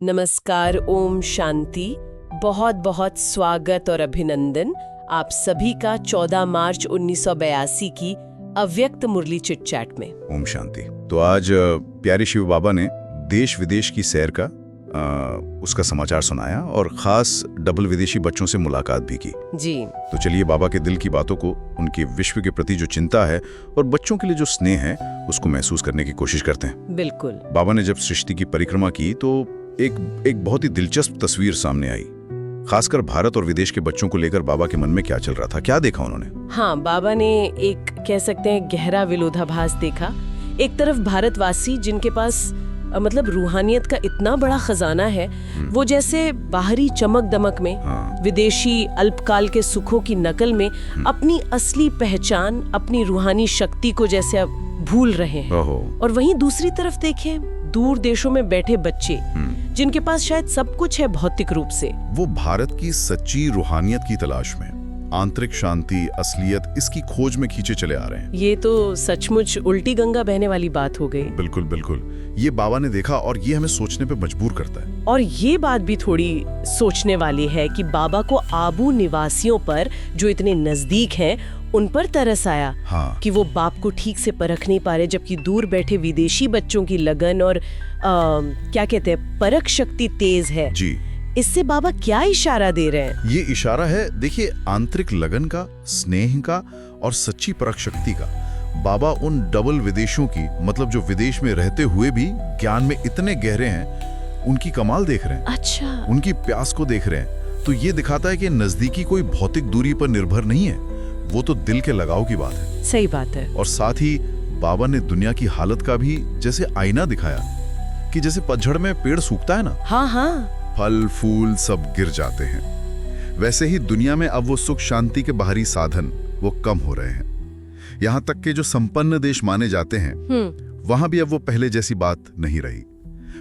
नमस्कार, ओम शांति। बहुत बहुत स्वागत और अभिनंदन आप सभी का 14 मार्च 1982 की अव्यक्त मुरली चिट चैट में। ओम शांति। तो आज प्यारे शिव बाबा ने देश विदेश की सैर का उसका समाचार सुनाया और खास डबल विदेशी बच्चों से मुलाकात भी की जी। तो चलिए बाबा के दिल की बातों को, उनके विश्व के प्रति जो चिंता है और बच्चों के लिए जो स्नेह है उसको महसूस करने की कोशिश करते हैं। बिल्कुल। बाबा ने जब सृष्टि की परिक्रमा की तो एक बहुत ही दिलचस्प तस्वीर सामने आई। खासकर भारत और विदेश के बच्चों को लेकर बाबा के मन में क्या चल रहा था, क्या देखा उन्होंने? हाँ, बाबा ने एक कह सकते हैं गहरा विरोधाभास देखा। एक तरफ भारतवासी जिनके पास मतलब रूहानियत का इतना बड़ा खजाना है, वो जैसे बाहरी चमक दमक में विदेशी अल्पकाल के सुखों की नकल में अपनी असली पहचान, अपनी रूहानी शक्ति को जैसे अब भूल रहे हैं। और वहीं दूसरी तरफ देखें, दूर देशों में बैठे बच्चे जिनके पास शायद सब कुछ है भौतिक रूप से, वो भारत की सच्ची रूहानियत की तलाश में, आंतरिक शांति, असलियत, इसकी खोज में खींचे चले आ रहे हैं। ये तो सचमुच उल्टी गंगा बहने वाली बात हो गई। बिल्कुल बिल्कुल, ये बाबा ने देखा और ये हमें सोचने पे मजबूर करता है। और ये बात भी थोड़ी सोचने वाली है कि बाबा को आबू निवासियों पर जो इतने नजदीक हैं उन पर तरस आया। हाँ। कि वो बाप को ठीक से परख नहीं पा रहे, जबकि दूर बैठे विदेशी बच्चों की लगन और क्या कहते हैं, परख शक्ति तेज है जी। इससे बाबा क्या इशारा दे रहे हैं? ये इशारा है, देखिए, आंतरिक लगन का, स्नेह का और सच्ची परख शक्ति का। बाबा उन डबल विदेशियों की, मतलब जो विदेश में रहते हुए भी ज्ञान में इतने गहरे हैं, उनकी कमाल देख रहे हैं। अच्छा। उनकी प्यास को देख रहे हैं। तो ये दिखाता है कि नजदीकी कोई भौतिक दूरी पर निर्भर नहीं है, वो तो दिल के लगाव की बात है। सही बात है। और साथ ही बाबा ने दुनिया की हालत का भी जैसे आईना दिखाया कि जैसे पतझड़ में पेड़ सूखता है ना, हाँ हाँ, फल फूल सब गिर जाते हैं, वैसे ही दुनिया में अब वो सुख शांति के बाहरी साधन वो कम हो रहे हैं। यहाँ तक कि जो संपन्न देश माने जाते हैं वहां भी अब वो पहले जैसी बात नहीं रही।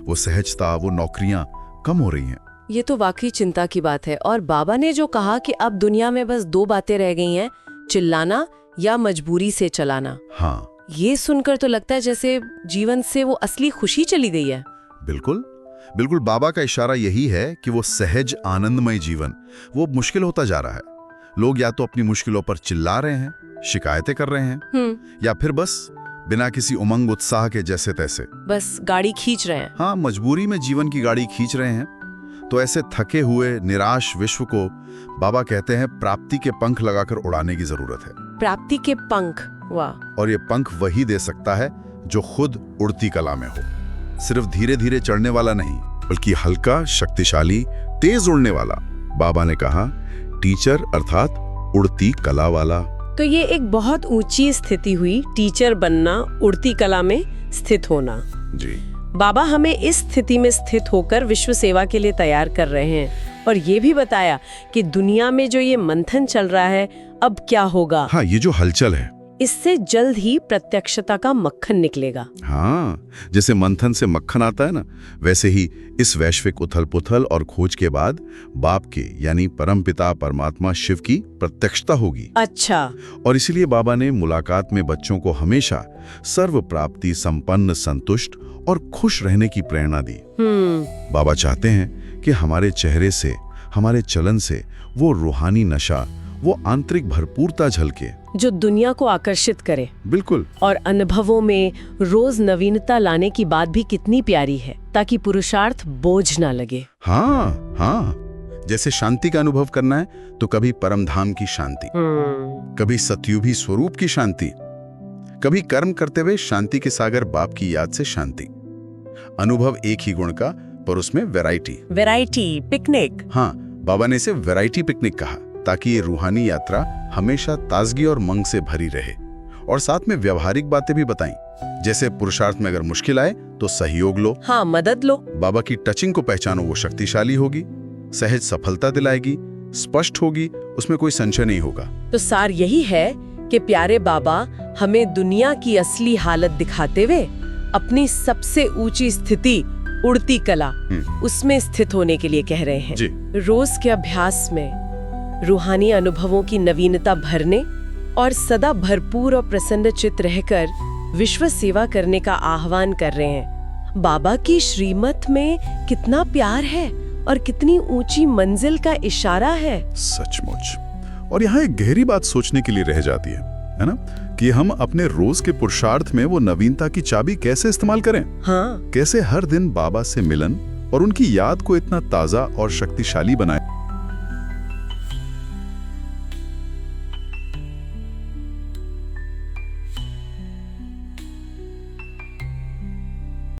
वो सहजता, वो नौकरियां कम हो रही हैं। ये तो वाकई चिंता की बात है। और बाबा ने जो कहा कि अब दुनिया में बस दो बातें रह गई हैं, चिल्लाना या मजबूरी से चलाना। हाँ, ये सुनकर तो लगता है जैसे जीवन से वो असली खुशी चली गई है। बिल्कुल बिल्कुल, बाबा का इशारा यही है कि वो सहज आनंदमय जीवन वो मुश्किल होता जा रहा है। लोग या तो अपनी मुश्किलों पर चिल्ला रहे हैं, शिकायतें कर रहे हैं, या फिर बस बिना किसी उमंग उत्साह के जैसे तैसे बस गाड़ी खींच रहे हैं। हाँ, मजबूरी में जीवन की गाड़ी खींच रहे हैं। तो ऐसे थके हुए निराश विश्व को बाबा कहते हैं प्राप्ति के पंख लगाकर उड़ाने की जरूरत है। प्राप्ति के पंख, वाह। और ये पंख वही दे सकता है जो खुद उड़ती कला में हो। सिर्फ धीरे धीरे चढ़ने वाला नहीं, बल्कि हल्का, शक्तिशाली, तेज उड़ने वाला। बाबा ने कहा टीचर अर्थात उड़ती कला वाला। तो ये एक बहुत ऊंची स्थिति हुई, टीचर बनना, उड़ती कला में स्थित होना। जी। बाबा हमें इस स्थिति में स्थित होकर विश्व सेवा के लिए तैयार कर रहे हैं। और ये भी बताया कि दुनिया में जो ये मंथन चल रहा है अब क्या होगा। हाँ, ये जो हलचल है, इससे जल्द ही प्रत्यक्षता का मक्खन निकलेगा। हाँ, जैसे मंथन से मक्खन आता है ना, वैसे ही इस वैश्विक उथल पुथल और खोज के बाद बाप के यानी परमपिता परमात्मा शिव की प्रत्यक्षता होगी। अच्छा। और इसीलिए बाबा ने मुलाकात में बच्चों को हमेशा सर्व प्राप्ति, संपन्न, संतुष्ट और खुश रहने की प्रेरणा दी। बाबा चाहते हैं कि हमारे चेहरे से, हमारे चलन से वो रूहानी नशा, वो आंतरिक भरपूरता झलके जो दुनिया को आकर्षित करे। बिल्कुल। और अनुभवों में रोज नवीनता लाने की बात भी कितनी प्यारी है, ताकि पुरुषार्थ बोझ ना लगे। हाँ हाँ, जैसे शांति का अनुभव करना है तो कभी परमधाम की शांति, कभी सतयुगी स्वरूप की शांति, कभी कर्म करते हुए शांति के सागर बाप की याद से शांति। अनुभव एक ही गुण का, पर उसमें वैरायटी, पिकनिक। हाँ, बाबा ने इसे वैरायटी पिकनिक कहा ताकि ये रूहानी यात्रा हमेशा ताजगी और मंग से भरी रहे। और साथ में व्यवहारिक बातें भी बताई, जैसे पुरुषार्थ में अगर मुश्किल आए तो सहयोग लो। हाँ, मदद लो। बाबा की टचिंग को पहचानो, वो शक्तिशाली होगी, सहज सफलता दिलाएगी, स्पष्ट होगी, उसमें कोई संशय नहीं होगा। तो सार यही है कि प्यारे बाबा हमें दुनिया की असली हालत दिखाते हुए अपनी सबसे ऊंची स्थिति, उड़ती कला, उसमें स्थित होने के लिए कह रहे हैं। जी। रोज के अभ्यास में रूहानी अनुभवों की नवीनता भरने और सदा भरपूर और प्रसन्न चित्त रहकर विश्व सेवा करने का आह्वान कर रहे हैं। बाबा की श्रीमत में कितना प्यार है और कितनी ऊंची मंजिल का इशारा है। सचमुच। और यहाँ एक गहरी बात सोचने के लिए रह जाती है ना, कि हम अपने रोज के पुरुषार्थ में वो नवीनता की चाबी कैसे इस्तेमाल करें। हाँ। कैसे हर दिन बाबा से मिलन और उनकी याद को इतना ताजा और शक्तिशाली बनाए।